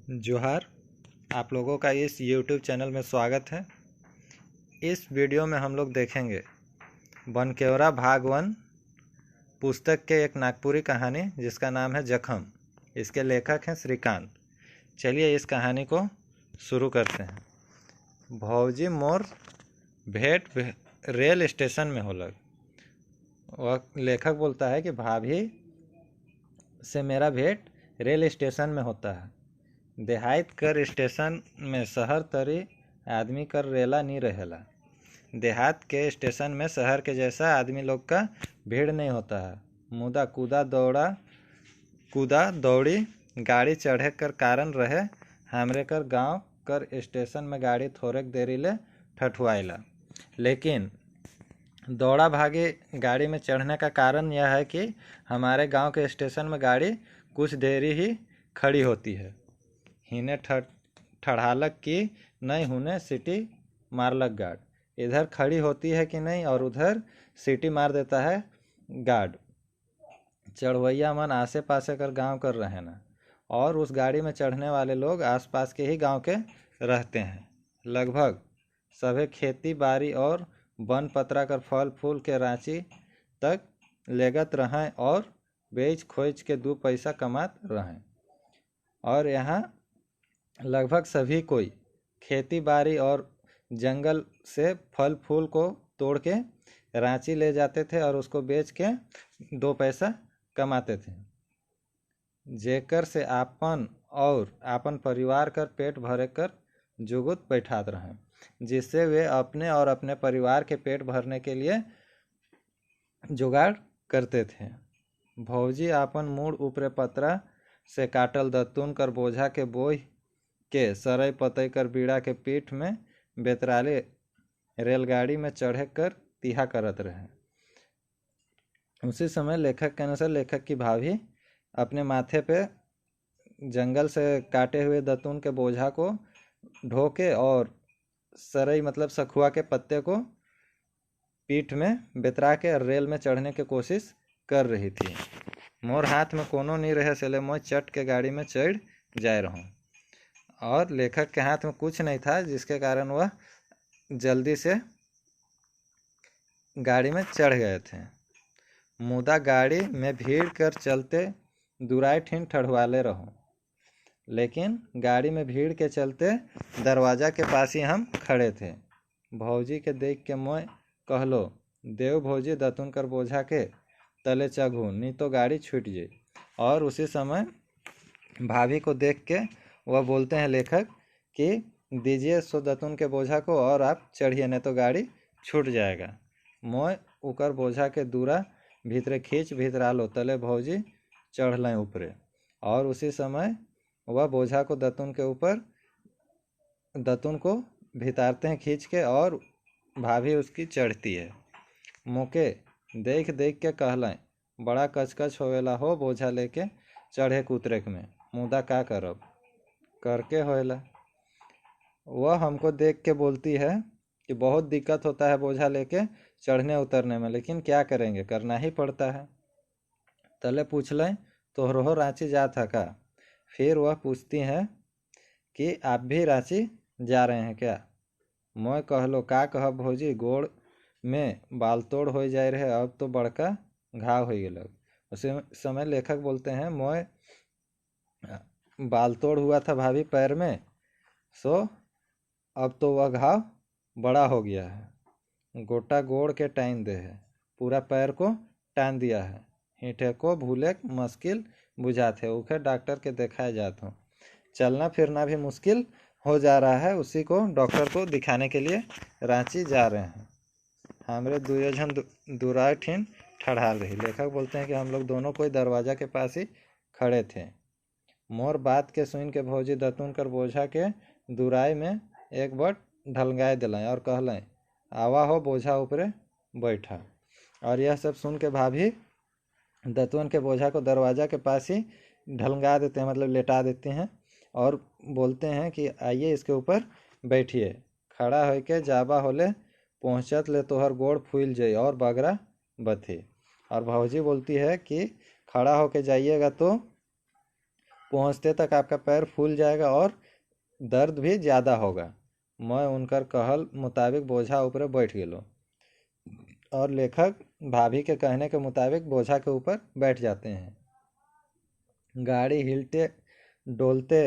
जोहार। आप लोगों का इस YouTube चैनल में स्वागत है। इस वीडियो में हम लोग देखेंगे बनकेवरा भाग 1 पुस्तक के एक नागपुरी कहानी जिसका नाम है जखम। इसके लेखक हैं श्रीकांत। चलिए इस कहानी को शुरू करते हैं। भौजी मोर भेंट रेल स्टेशन में हो लग। वह लेखक बोलता है कि भाभी से मेरा भेंट रेल स्टेशन में होता है। देहात कर स्टेशन में शहर तरी आदमी कर रेला नहीं रहेला। देहात के स्टेशन में शहर के जैसा आदमी लोग का भीड़ नहीं होता है। मुदा कूदा दौड़ी गाड़ी चढ़े कर कारण रहे हमरे कर गांव कर स्टेशन में गाड़ी थोड़े देरी ले ठठुआइला। लेकिन दौड़ा भागी गाड़ी में चढ़ने का कारण यह है कि हमारे गांव के स्टेशन में गाड़ी कुछ देरी ही खड़ी होती है। हिने ठड़ालक की नहीं होने सीटी मारलक गार्ड। इधर खड़ी होती है कि नहीं और उधर सीटी मार देता है गार्ड। चढ़वैया मन आसे पासे कर गांव कर रहे ना, और उस गाड़ी में चढ़ने वाले लोग आसपास के ही गांव के रहते हैं। लगभग सभी खेती बाड़ी और वन पतरा कर फल फूल के रांची तक लेगत रहें और बेच खोज के 2 पैसा कमात रहें। और यहाँ लगभग सभी कोई खेती बाड़ी और जंगल से फल फूल को तोड़ के रांची ले जाते थे और उसको बेच के 2 पैसा कमाते थे, जेकर से आपन और आपन परिवार कर पेट भरे कर जुगुत बैठात रहें, जिससे वे अपने और अपने परिवार के पेट भरने के लिए जुगाड़ करते थे। भौजी आपन मूड ऊपरे पतरा से काटल दतून कर बोझा के बोझ के सरई पतई कर बीड़ा के पीठ में बेतराले रेलगाड़ी में चढ़े कर तिहा करत रहे। उसी समय लेखक के अनुसार लेखक की भाभी अपने माथे पे जंगल से काटे हुए दतून के बोझा को ढोके और सरई मतलब सखुआ के पत्ते को पीठ में बेतरा के रेल में चढ़ने की कोशिश कर रही थी। मोर हाथ में कोनो नहीं रहे सेले मैं चट के गाड़ी में चढ़ जाए रहूँ, और लेखक के हाथ में कुछ नहीं था जिसके कारण वह जल्दी से गाड़ी में चढ़ गए थे। मुदा गाड़ी में भीड़ कर चलते दुराई ठीन ठड़वाले रहूं, लेकिन गाड़ी में भीड़ के चलते दरवाजा के पास ही हम खड़े थे। भौजी के देख के मैं कहलो, देव भौजी दतुन कर बोझा के तले चघू नहीं तो गाड़ी छूट जाए। और उसी समय भाभी को देख के वह बोलते हैं लेखक कि दीजिए सो दतुन के बोझा को और आप चढ़िए नहीं तो गाड़ी छूट जाएगा। मैं उकर बोझा के दूरा भीतरे खींच भीतर आलो तले भौजी चढ़ लें ऊपरे, और उसी समय वह बोझा को दतुन के ऊपर दतुन को भितारते हैं खींच के, और भाभी उसकी चढ़ती है। मोके देख देख के कहलें, बड़ा कचकच होवेला हो बोझा लेके चढ़े उतरे में, मुदा का करब करके होएला। वह हमको देख के बोलती है कि बहुत दिक्कत होता है बोझा लेके चढ़ने उतरने में, लेकिन क्या करेंगे, करना ही पड़ता है। तले पूछ लें तो रोह रांची जा था का। फिर वह पूछती हैं कि आप भी रांची जा रहे हैं क्या। मैं कहलो का कहब भौजी, गोड़ में बाल तोड़ हो जाए रहे, अब तो बड़का घाव हो गए। उसी समय लेखक बोलते हैं, मैं बाल तोड़ हुआ था भाभी पैर में, सो अब तो वह घाव बड़ा हो गया है। गोटा गोड़ के टाइन दे है, पूरा पैर को टान दिया है। हीठे को भूले मुश्किल बुझाते, उखे डॉक्टर के दिखाए जाते हूँ। चलना फिरना भी मुश्किल हो जा रहा है, उसी को डॉक्टर को दिखाने के लिए रांची जा रहे हैं। हमरे दुयोजन दुराई ठीन ठड़ाल रही। लेखक बोलते हैं कि हम लोग दोनों कोई दरवाजा के पास ही खड़े थे। मोर बात के सुन के भौजी दतुन कर बोझा के दुराई में एक बट ढलगाए दिलाएं और कहलें, आवा हो बोझा ऊपरे बैठा। और यह सब सुन के भाभी दतुन के बोझा को दरवाजा के पास ही ढलगा देते हैं, मतलब लेटा देते हैं, और बोलते हैं कि आइए इसके ऊपर बैठिए। खड़ा होके जाबा होले पहुँचत ले तोहर गोड़ फूल जाए और बगरा बथे। और भौजी बोलती है कि खड़ा होके जाइएगा तो पहुँचते तक आपका पैर फूल जाएगा और दर्द भी ज़्यादा होगा। मैं उनकर कहल मुताबिक बोझा ऊपर बैठ गेलो और लेखक भाभी के कहने के मुताबिक बोझा के ऊपर बैठ जाते हैं। गाड़ी हिलते डोलते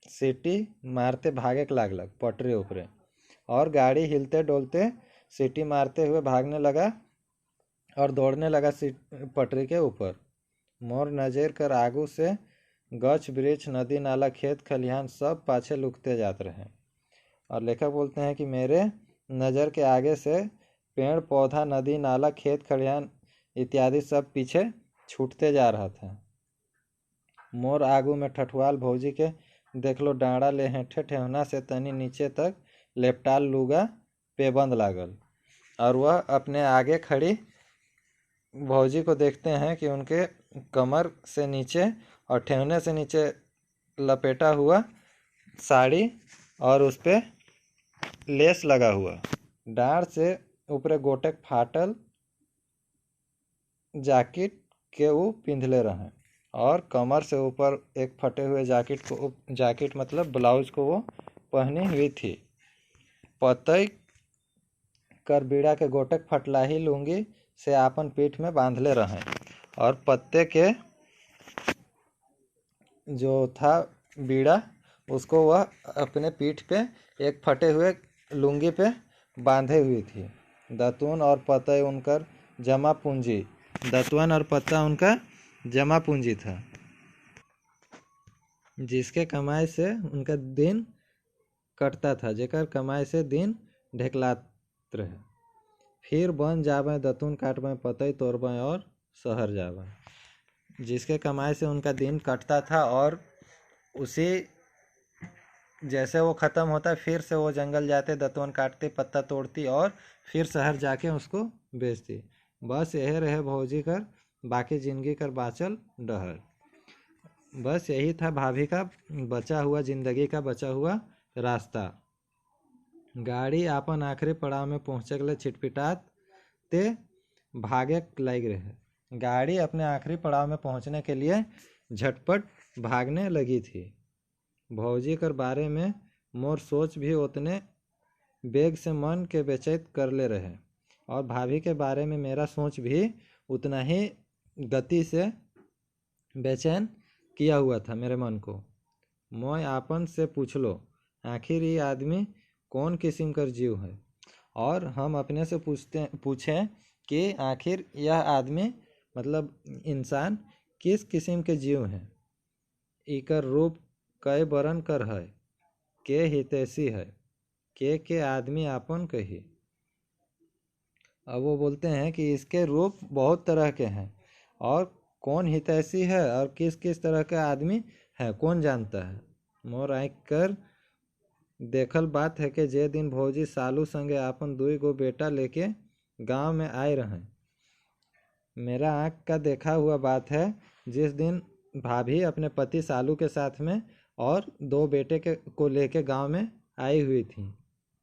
सीटी मारते भागे लागलक पटरी ऊपरे, और गाड़ी हिलते डोलते सीटी मारते हुए भागने लगा और दौड़ने लगा पटरी के ऊपर। मोर नजर कर आगू से गछ वृक्ष नदी नाला खेत खलिहान सब पाछे लुकते जाते रहे। और लेखक बोलते हैं कि मेरे नज़र के आगे से पेड़ पौधा नदी नाला खेत खलिहान इत्यादि सब पीछे छूटते जा रहा था। मोर आगू में ठठुआल भौजी के देख लो डाँड़ा ले हेठे ठेहुना से तनी नीचे तक लेपटाल लुगा पेबंद लागल, और वह अपने आगे खड़ी भौजी को देखते हैं कि उनके कमर से नीचे और ठेहुने से नीचे लपेटा हुआ साड़ी और उस पर लेस लगा हुआ, डाँड़ से ऊपर गोटक फाटल जैकेट के वो पिंधले रहे और कमर से ऊपर एक फटे हुए जैकेट मतलब ब्लाउज को वो पहनी हुई थी। पतई कर बीड़ा के गोटक फटलाही लुंगी से आपन पीठ में बांधले रहे, और पत्ते के जो था बीड़ा उसको वह अपने पीठ पे एक फटे हुए लुंगी पे बांधे हुई थी। दतुन और पतई उनकर जमा पूंजी दतवन और पत्ता उनका जमा पूंजी था, जिसके कमाई से उनका दिन कटता था, जेकर कमाई से दिन ढेकलात रहे। फिर बन जावे दतुन काटवें पतई तोड़वें और शहर जावें, जिसके कमाई से उनका दिन कटता था। और उसी जैसे वो ख़त्म होता फिर से वो जंगल जाते, दतवन काटती, पत्ता तोड़ती और फिर शहर जाके उसको बेचती। बस यही रहे भौजी कर बाकी ज़िंदगी कर बाँचल डहर। बस यही था भाभी का बचा हुआ ज़िंदगी का बचा हुआ रास्ता। गाड़ी आपन आखिरी पड़ाव में पहुँचे गले छिटपिटात ते भागे लग रहे। गाड़ी अपने आखिरी पड़ाव में पहुँचने के लिए झटपट भागने लगी थी। भौजी कर बारे में मोर सोच भी उतने बेग से मन के बेचैत कर ले रहे, और भाभी के बारे में मेरा सोच भी उतना ही गति से बेचैन किया हुआ था मेरे मन को। मैं आपन से पूछ लो आखिर ये आदमी कौन किस्म कर जीव है, और हम अपने से पूछें कि आखिर यह आदमी मतलब इंसान किस किस्म के जीव हैं। इकर रूप कई बरन कर है, के हितैषी है, के आदमी आपन कही। अब वो बोलते हैं कि इसके रूप बहुत तरह के हैं, और कौन हितैषी है और किस किस तरह के आदमी है कौन जानता है। मोर आँख कर देखल बात है कि जे दिन भौजी सालू संगे आपन 2 गो बेटा लेके गांव में आए रहे। मेरा आँख का देखा हुआ बात है जिस दिन भाभी अपने पति सालू के साथ में और 2 बेटे को लेके गांव में आई हुई थी।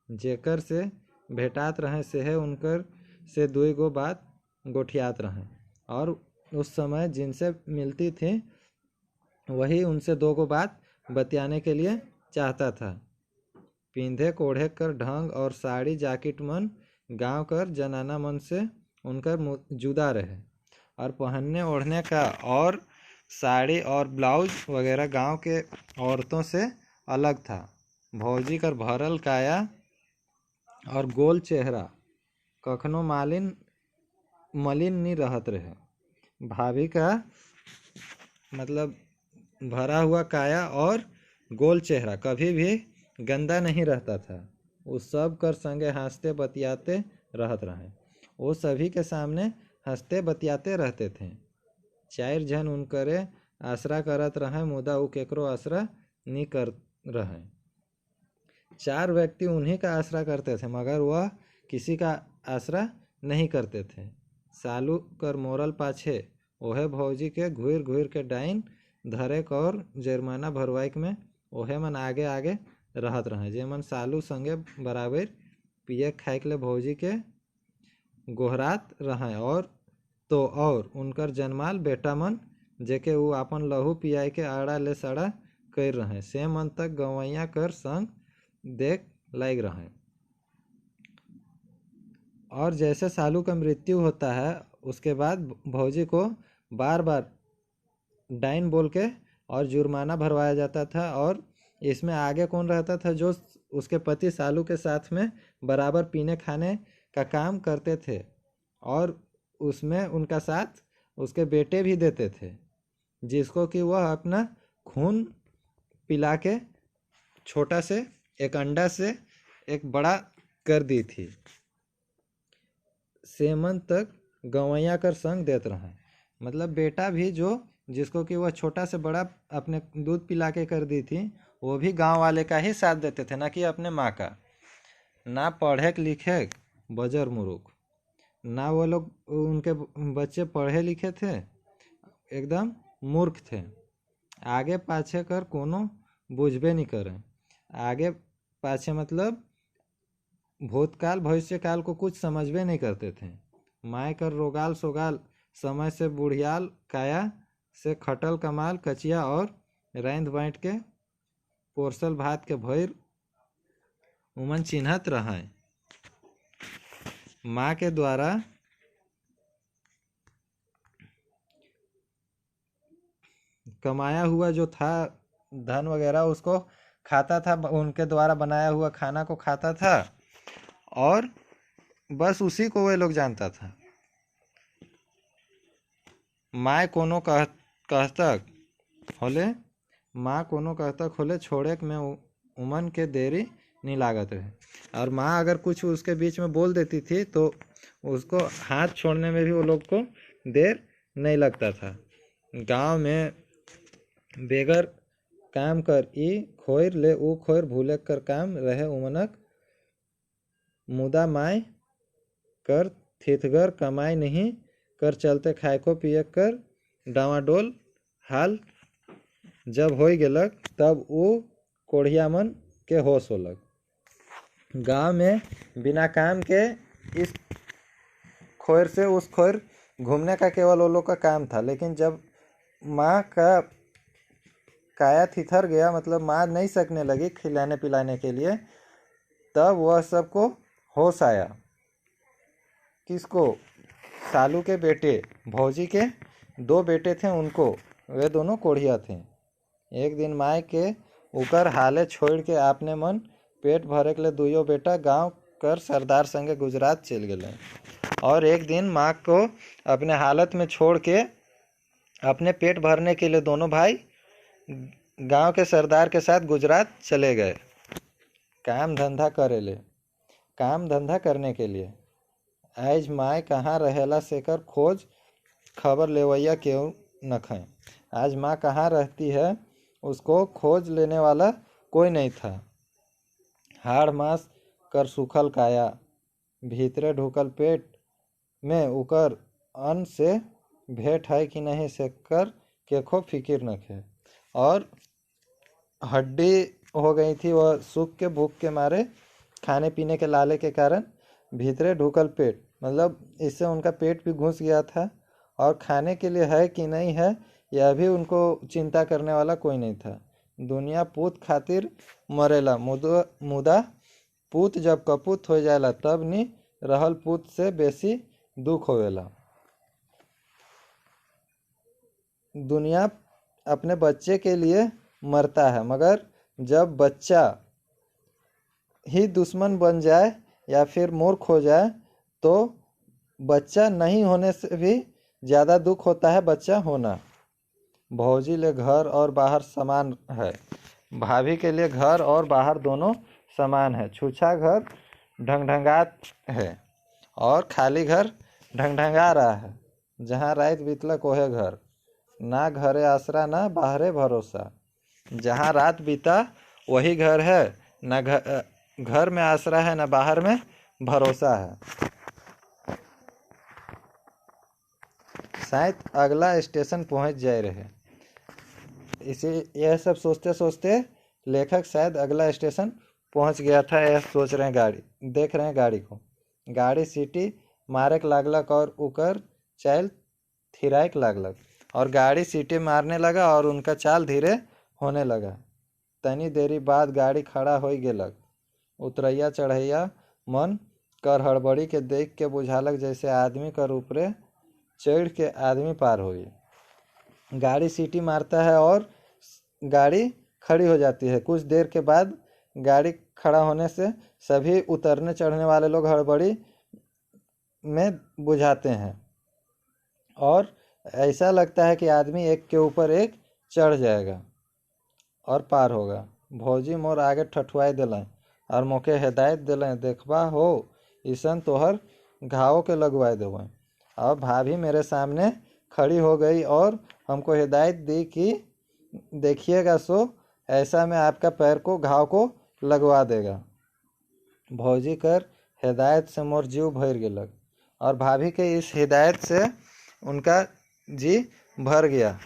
जेकर से भेटात रहे से है उनकर से 2 गो बात गोठियात रहे, और उस समय जिनसे मिलती थी वही उनसे 2 गो बात बतियाने के लिए चाहता था। पिंधे कोढ़े कर ढंग और साड़ी जैकेट मन गांव कर जनाना मन से उनकर जुदा रहे, और पहनने ओढ़ने का और साड़ी और ब्लाउज वगैरह गांव के औरतों से अलग था। भौजी कर भरल काया और गोल चेहरा कखनो मलिन नहीं रहत रहे। भाभी का मतलब भरा हुआ काया और गोल चेहरा कभी भी गंदा नहीं रहता था। वो सब कर संगे हंसते बतियाते रहत रहे। वो सभी के सामने हंसते बतियाते रहते थे। 4 जन उनकरे आसरा करत रहे, मुदा वो केकरो आसरा नहीं कर रहे। 4 व्यक्ति उन्हीं का आसरा करते थे, मगर वह किसी का आसरा नहीं करते थे। सालू कर मोरल पाछे ओहे भौजी के घूर घूर के डाइन धरे और जुर्माना भरवाइक में ओहे मन आगे आगे रहत रहे, जे मन सालू संगे बराबर पिए खाए के लिए भौजी के गोहरात रहे। और उनकर जन्माल बेटा मन जेके वो अपन लहू पियाई के आड़ा ले सड़ा कर रहे, से मन तक गवैया कर संग देख लाग रहे। और जैसे सालू का मृत्यु होता है उसके बाद भौजी को बार बार डाइन बोल के और जुर्माना भरवाया जाता था। और इसमें आगे कौन रहता था? जो उसके पति सालू के साथ में बराबर पीने खाने का काम करते थे, और उसमें उनका साथ उसके बेटे भी देते थे, जिसको कि वह अपना खून पिला के छोटा से एक अंडा से एक बड़ा कर दी थी। सेमन तक गवैया कर संग देते रहे, मतलब बेटा भी जो जिसको कि वह छोटा से बड़ा अपने दूध पिला के कर दी थी, वो भी गांव वाले का ही साथ देते थे, ना कि अपने माँ का। ना पढ़े लिखे बजर मुरुख, ना वो लोग उनके बच्चे पढ़े लिखे थे, एकदम मूर्ख थे। आगे पाछे कर कोनो बुझबे नहीं करे। आगे पाछे मतलब भूतकाल भविष्यकाल को कुछ समझबे नहीं करते थे। माय कर रोगाल सोगाल समय से बुढ़ियाल काया से खटल कमाल कचिया और रैंद बाँट के पोरसल भात के भैर उमन चिन्हत रहे। माँ के द्वारा कमाया हुआ जो था धन वगैरह उसको खाता था, उनके द्वारा बनाया हुआ खाना को खाता था, और बस उसी को वे लोग जानता था। माँ कोनो कहतक होले माँ कोनो कहतक होले छोड़े में उमन के देरी नहीं लागत है। और माँ अगर कुछ उसके बीच में बोल देती थी तो उसको हाथ छोड़ने में भी वो लोग को देर नहीं लगता था। गांव में बेगर काम कर ई खोर ले ऊ खोर भूले कर काम रहे उमनक, मुदा माय कर थितगर कमाई नहीं कर चलते खाए को पिए कर डावाडोल हाल जब हो गेलक तब वो कोढ़िया मन के होश होलक। गांव में बिना काम के इस खोर से उस खोर घूमने का केवल वो लोग का काम था। लेकिन जब माँ का काया थिथर गया, मतलब माँ नहीं सकने लगी खिलाने पिलाने के लिए, तब वह सबको होश आया। किसको? सालू के बेटे भौजी के 2 बेटे थे, उनको, वे दोनों कोढ़िया थे। एक दिन माय के उकर हाले छोड़ के आपने मन पेट भरे के लिए दुयो बेटा गांव कर सरदार संगे गुजरात चल गए। और एक दिन माँ को अपने हालत में छोड़ के अपने पेट भरने के लिए दोनों भाई गांव के सरदार के साथ गुजरात चले गए काम धंधा करने के लिए। आज माय कहाँ रहेला सेकर खोज खबर लेवैया क्यों न खाए। आज माँ कहाँ रहती है उसको खोज लेने वाला कोई नहीं था। हाड़ मांस कर सूखल काया, भीतरे ढुकल पेट में उकर अन्न से भेंट है कि नहीं से कर केखो फिकिर न खे। और हड्डी हो गई थी वह सूख के भूख के मारे, खाने पीने के लाले के कारण भीतरे ढुकल पेट, मतलब इससे उनका पेट भी घुस गया था, और खाने के लिए है कि नहीं है यह भी उनको चिंता करने वाला कोई नहीं था। दुनिया पूत खातिर मरेला, मुदा पूत जब कपूत हो जाएला तब नहीं रहल पूत से बेसी दुख होवेला। दुनिया अपने बच्चे के लिए मरता है, मगर जब बच्चा ही दुश्मन बन जाए या फिर मूर्ख हो जाए तो बच्चा नहीं होने से भी ज़्यादा दुख होता है बच्चा होना। भौजी ले घर और बाहर समान है, भाभी के लिए घर और बाहर दोनों समान है। छूछा घर ढंगढंगात है और खाली घर ढंगढंगा रहा है। जहाँ रात बीतलक ओहे घर, ना घरे आसरा ना बाहरे भरोसा। जहाँ रात बीता वही घर है, ना घर में आसरा है ना बाहर में भरोसा है। शायद अगला स्टेशन पहुंच जाए रहे। इसे यह सब सोचते सोचते लेखक शायद अगला स्टेशन पहुंच गया था। यह सोच रहे हैं, देख रहे हैं गाड़ी को। गाड़ी सीटी मारे के लागलक और उकर चल थिराए के लागलक और गाड़ी सीटी मारने लगा और उनका चाल धीरे होने लगा। तनी देरी बाद गाड़ी खड़ा हो गेलक। उतरैया चढ़ैया मन कर हड़बड़ी के देख के बुझालक जैसे आदमी कर ऊपरे चढ़ के आदमी पार होई। गाड़ी सीटी मारता है और गाड़ी खड़ी हो जाती है। कुछ देर के बाद गाड़ी खड़ा होने से सभी उतरने चढ़ने वाले लोग हड़बड़ी में बुझाते हैं और ऐसा लगता है कि आदमी एक के ऊपर एक चढ़ जाएगा और पार होगा। भौजी मोर आगे ठठुआई दिलें और मोके हिदायत दिलें, देखबा हो ईसन तोहर घाव के लगवाए देवें। अब भाभी मेरे सामने खड़ी हो गई और हमको हिदायत दी कि देखिएगा सो ऐसा में आपका पैर को घाव को लगवा देगा। भौजी कर हिदायत से मोर जीव भर गेलक और भाभी के इस हिदायत से उनका जी भर गया।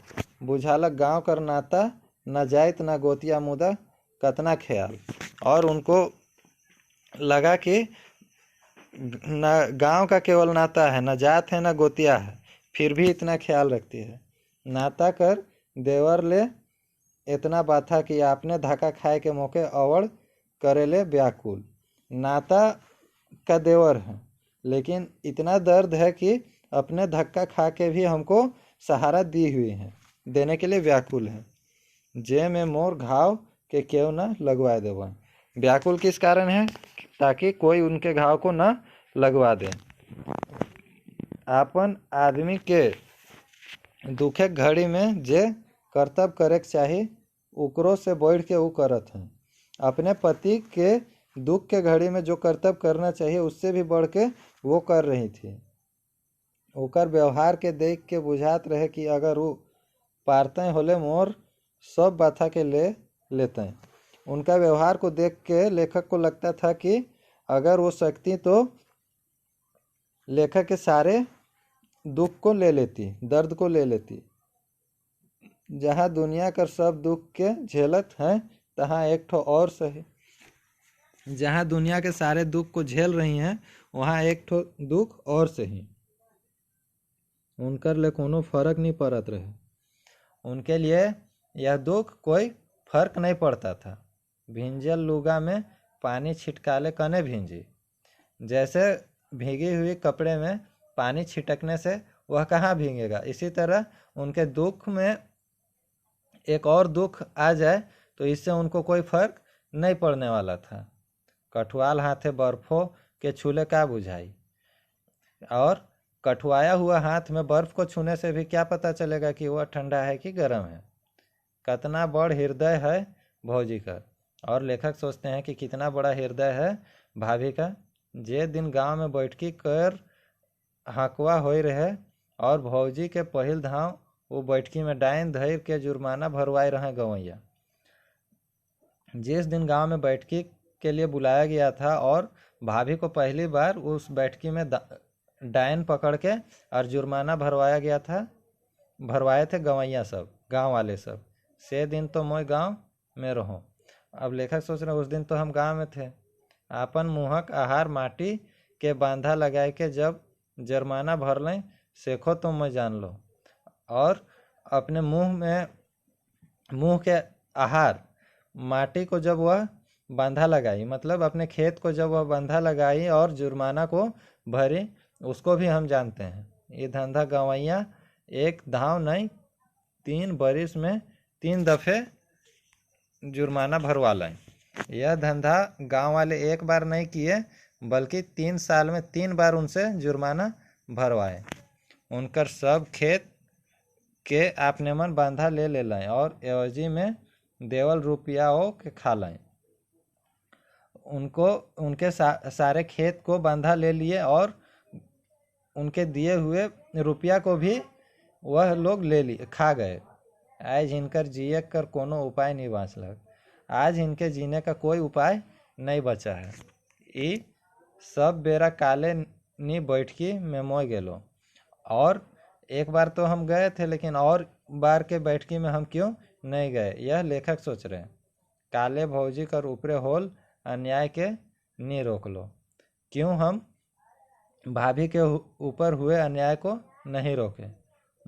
बुझालक गांव कर नाता न जाइत न गोतिया मुदा कतना ख्याल। और उनको लगा कि न गांव का केवल नाता है, न जात है, न गोतिया है, फिर भी इतना ख्याल रखती है। नाता कर देवर ले इतना बाथा कि आपने धक्का खाए के मौके अवड़ करेले व्याकुल। नाता का देवर है लेकिन इतना दर्द है कि अपने धक्का खा के भी हमको सहारा दी हुई है, देने के लिए व्याकुल है। जे में मोर घाव के क्यों न लगवा देवा। व्याकुल किस कारण है? ताकि कोई उनके घाव को न लगवा दे। आपन आदमी के दुखे घड़ी में जे कर्तव्य करे के चाही उकरो से बढ़ के वो करत हैं। अपने पति के दुख के घड़ी में जो कर्तव्य करना चाहिए उससे भी बढ़ के वो कर रही थी। ओकर व्यवहार के देख के बुझात रहे कि अगर वो पारते होले मोर सब बाथा के ले लेते हैं। उनका व्यवहार को देख के लेखक को लगता था कि अगर वो सकती तो लेखक के सारे दुख को ले लेती, दर्द को ले लेती। जहाँ दुनिया कर सब दुख के झेलत हैं तहाँ एक ठो और सही। जहाँ दुनिया के सारे दुख को झेल रही हैं वहाँ एक ठो दुख और सही। उनकर ले कोनो फर्क नहीं पड़त रहे। उनके लिए यह दुख कोई फर्क नहीं पड़ता था। भिंजल लुगा में पानी छिटकाले कने भींजी। जैसे भीगी हुई कपड़े में पानी छिटकने से वह कहाँ भीगेगा, इसी तरह उनके दुख में एक और दुख आ जाए तो इससे उनको कोई फर्क नहीं पड़ने वाला था। कठुआल हाथे बर्फों के छूले का बुझाई। और कठुआया हुआ हाथ में बर्फ को छूने से भी क्या पता चलेगा कि वह ठंडा है कि गर्म है। कितना बड़ हृदय है भौजी का। और लेखक सोचते हैं कि कितना बड़ा हृदय है भाभी का। जे दिन गांव में बैठकी कर हकवा हो रहे और भौजी के पहिल धाव वो बैठकी में डाइन धैर के जुर्माना भरवाए रहे गवैया। जिस दिन गांव में बैठकी के लिए बुलाया गया था और भाभी को पहली बार उस बैठकी में डायन पकड़ के और जुर्माना भरवाया गया था, भरवाए थे गवैया सब, गांव वाले सब। से दिन तो मैं गांव में रहूं। अब लेखक सोच रहे उस दिन तो हम गांव में थे। आपन मुहक आहार माटी के बांधा लगाए के जब जुर्माना भर लें सेखो तो मैं जान लो। और अपने मुंह के आहार माटी को जब वह बांधा लगाई, मतलब अपने खेत को जब वह बांधा लगाई और जुर्माना को भरी, उसको भी हम जानते हैं। ये धंधा गवैया एक धाव नहीं 3 बरिस में 3 दफे जुर्माना भरवा लें। यह धंधा गांव वाले एक बार नहीं किए बल्कि 3 साल में 3 बार उनसे जुर्माना भरवाए। उनकर सब खेत के आपने मन बांधा ले लें और एवजी में देवल रुपयाओं के खा लें। उनको उनके सारे खेत को बांधा ले लिए और उनके दिए हुए रुपया को भी वह लोग ले लिए, खा गए। आज इनकर जिए कर कोनो उपाय नहीं बाँचलक। आज इनके जीने का कोई उपाय नहीं बचा है। ई सब बेरा काले नी बैठकी में मोय गेलो। और एक बार तो हम गए थे लेकिन और बार के बैठकी में हम क्यों नहीं गए, यह लेखक सोच रहे हैं। काले भौजी कर ऊपरे होल अन्याय के नी रोक लो। क्यों हम भाभी के ऊपर हुए अन्याय को नहीं रोके।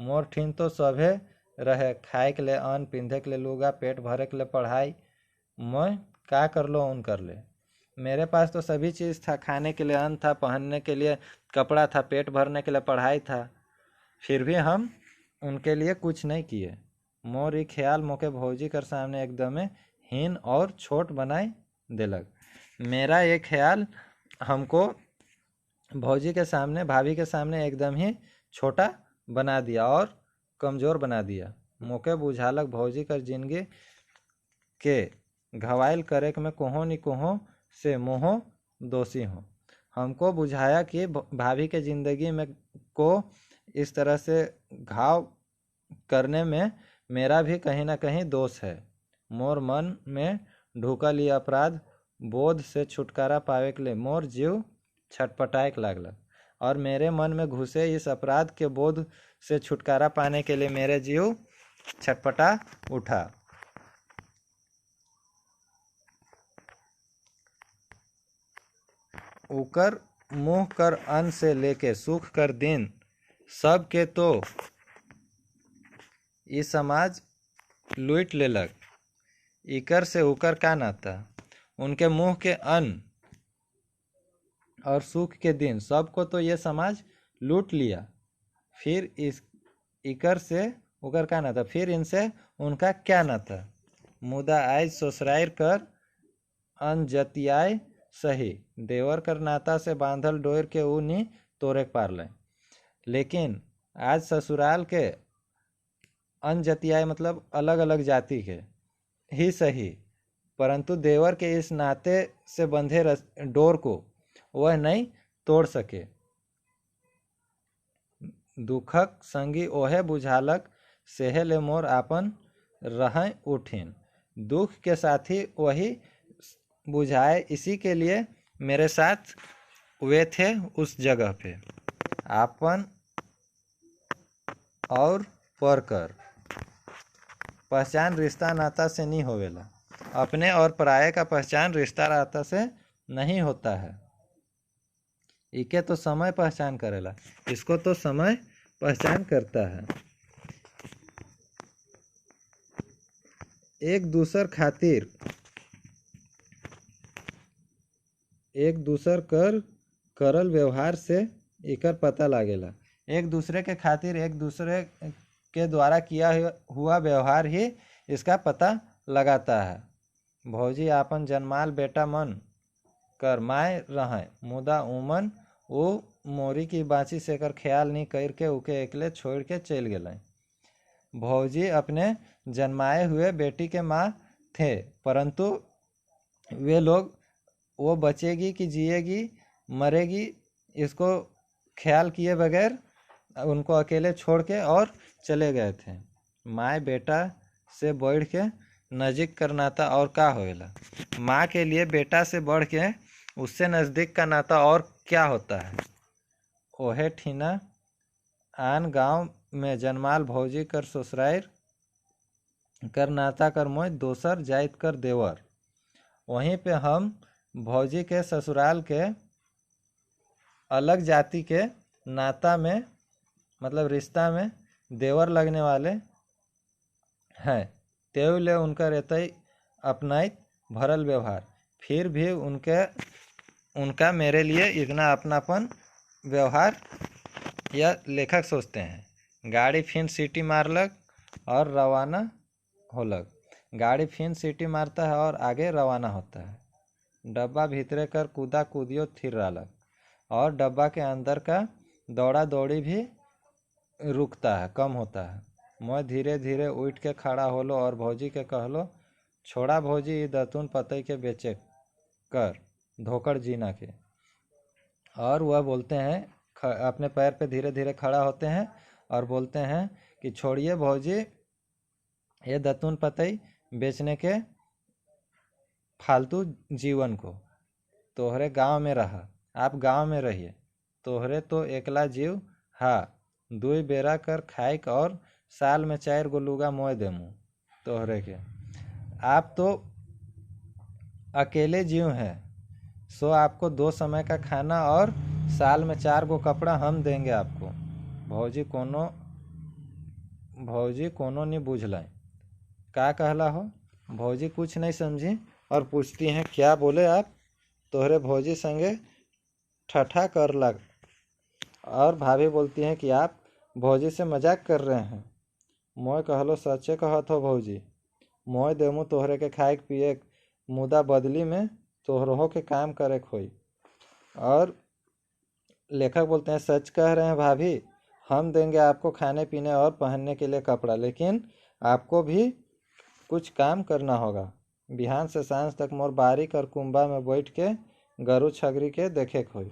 मोर ठीन तो सभे रहे, खाए के लिए अन्न, पिंधे के लिए लुगा, पेट भरे के लिए पढ़ाई, मैं का कर लो उन कर ले। मेरे पास तो सभी चीज़ था, खाने के लिए अन्न था, पहनने के लिए कपड़ा था, पेट भरने के लिए पढ़ाई था, फिर भी हम उनके लिए कुछ नहीं किए। मोर ई ख्याल मोके भौजी कर सामने एकदम हीन और छोट बनाए दिलक। मेरा ये ख्याल हमको भौजी के सामने, भाभी के सामने एकदम ही छोटा बना दिया और कमज़ोर बना दिया। मोके बुझालक भौजी कर जिंदगी के घवायल करे में कोहो नि कोहो से मोहो दोषी हूँ। हमको बुझाया कि भाभी के ज़िंदगी में को इस तरह से घाव करने में मेरा भी कहीं ना कहीं दोष है। मोर मन में ढुकल ये अपराध बोध से छुटकारा पावे के लिए मोर जीव छटपटाए लागल, और मेरे मन में घुसे इस अपराध के बोध से छुटकारा पाने के लिए मेरे जीव छटपटा उठा। उकर मुँह कर अन्न से लेके सुख कर दिन, सब के तो ये समाज लूट लेलक। इकर से उकर का नाता, उनके मुँह के अन्न और सुख के दिन सबको तो ये समाज लूट लिया, फिर इस इकर से उकर का नाता, फिर इनसे उनका क्या नाता। मुदा आज ससुराल कर अन जतियाए सही, देवर कर नाता से बांधल डोर के ऊ नी तोरे पार ले। लेकिन आज ससुराल के अन जतियाए मतलब अलग अलग जाति के ही सही, परंतु देवर के इस नाते से बंधे डोर को वह नहीं तोड़ सके। दुखक संगी ओहे बुझालक, सेहे ले मोर आपन रहें उठिन। दुख के साथी वही बुझाए, इसी के लिए मेरे साथ वे थे उस जगह पे। आपन और परकर पहचान रिश्ता नाता से नहीं होवेला। अपने और पराये का पहचान रिश्ता नाता से नहीं होता है। इके तो समय पहचान करेला, इसको तो समय पहचान करता है। एक दूसर खातिर एक दूसर कर करल व्यवहार से इकर पता लागेला। एक दूसरे के खातिर एक दूसरे के द्वारा किया हुआ व्यवहार ही इसका पता लगाता है। भौजी आपन जन्माल बेटा मन कर माय रहें, मुदा उमन वो मोरी की बाँची से कर ख्याल नहीं करके उके एकले छोड़ के चल गए। भौजी अपने जन्माए हुए बेटी के माँ थे, परंतु वे लोग वो बचेगी कि जिएगी मरेगी इसको ख्याल किए बगैर उनको अकेले छोड़ के और चले गए थे। माँ बेटा से बढ़ के नज़दीक का नाता और का होएला। माँ के लिए बेटा से बढ़ के उससे नज़दीक का नाता और क्या होता है। ओहे ठीना आन गांव में जन्माल भौजी कर ससुराल कर नाता कर मोय दोसर जाइत कर देवर। वहीं पे हम भौजी के ससुराल के अलग जाति के नाता में मतलब रिश्ता में देवर लगने वाले हैं। तेवले उनका रहता ही अपनाइत भरल व्यवहार, फिर भी उनका मेरे लिए इतना अपनापन व्यवहार या लेखक सोचते हैं। गाड़ी फिर सीटी मारलक और रवाना होलक। गाड़ी फिर सीटी मारता है और आगे रवाना होता है। डब्बा भीतरे कर कूदा कूदियो थिर रहलक, और डब्बा के अंदर का दौड़ा दौड़ी भी रुकता है, कम होता है। मैं धीरे धीरे उठ के खड़ा होलो और भौजी के कहलो, छोड़ा भौजी दतून पतई के बेचे कर धोकर जीना के। और वह बोलते हैं, अपने पैर पे धीरे धीरे खड़ा होते हैं और बोलते हैं कि छोड़िए भौजी ये दतून पतई बेचने के फालतू जीवन को। तोहरे गांव में रहा, आप गांव में रहिए। तोहरे तो एकला जीव हा, दुई बेरा कर खाइक और साल में 4 गो लुगा मोय देमू तोहरे के। आप तो अकेले जीव हैं, सो आपको 2 समय का खाना और साल में 4 गो कपड़ा हम देंगे आपको। भौजी कोनो भौजी कोनो नहीं बुझलाई। का कहला हो? भौजी कुछ नहीं समझी और पूछती हैं क्या बोले आप? तोहरे भौजी संगे ठठा कर लग। और भाभी बोलती हैं कि आप भौजी से मजाक कर रहे हैं। मोय कहलो सच्चे कहत हो भौजी, मोय देमू तोहरे के खाए पिए मुदा बदली में तोहरों के काम करे खोई। और लेखक बोलते हैं सच कह रहे हैं भाभी, हम देंगे आपको खाने पीने और पहनने के लिए कपड़ा, लेकिन आपको भी कुछ काम करना होगा। बिहान से सांझ तक मोर बारिक और कुंबा में बैठ के गरु छगरी के देखे खोई।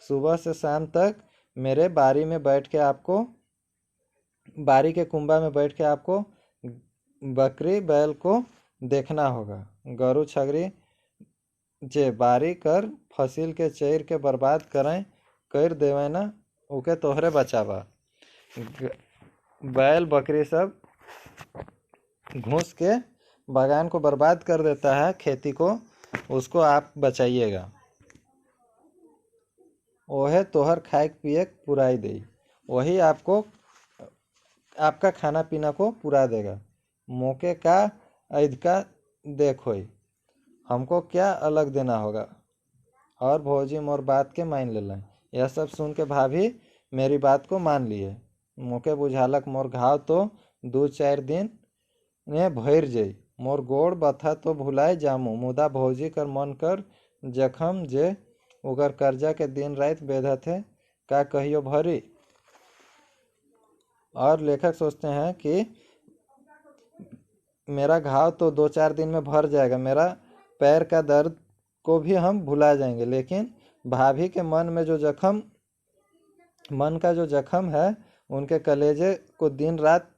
सुबह से शाम तक मेरे बारी में बैठ के आपको बारी के कुंबा में बैठ के आपको बकरी बैल को देखना होगा। गरु छगरी जे बारी कर फसिल के चैर के बर्बाद करें कर देवे ना उके तोहरे बचावा। बैल बकरी सब घुस के बागान को बर्बाद कर देता है, खेती को, उसको आप बचाइएगा। वह तोहर खाए पिए पुराई दे, वही आपको आपका खाना पीना को पूरा देगा। मौके का ऐद का देखो, हमको क्या अलग देना होगा। और भौजी मोर बात के मान ले लें। यह सब सुन के भाभी मेरी बात को मान लिए। मोके बुझालक मोर घाव तो 2-4 दिन ने भर जाई, मोर गोड़ बथा तो भुलाए जामू, मुदा भौजी कर मन कर जखम जे उगर कर्जा के दिन रात बेधत है, का कहियो भरी। और लेखक सोचते हैं कि मेरा घाव तो 2-4 दिन में भर जाएगा, मेरा पैर का दर्द को भी हम भुला जाएंगे, लेकिन भाभी के मन में जो जख्म, मन का जो जख्म है, उनके कलेजे को दिन रात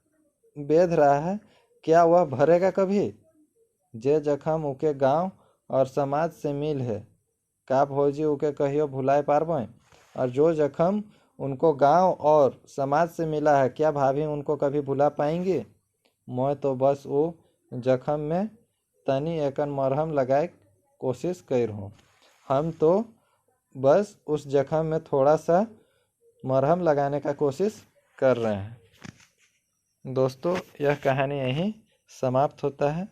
बेध रहा है, क्या वह भरेगा कभी? जे जख्म उके गांव और समाज से मिल है, का भौजी उके कहियो भुलाए पारबें? और जो जख्म उनको गांव और समाज से मिला है, क्या भाभी उनको कभी भुला पाएंगी? मैं तो बस वो जख्म में तनी एकन मरहम लगाए कोशिश कर हूँ। हम तो बस उस जख्म में थोड़ा सा मरहम लगाने का कोशिश कर रहे हैं। दोस्तों, यह कहानी यहीं समाप्त होता है।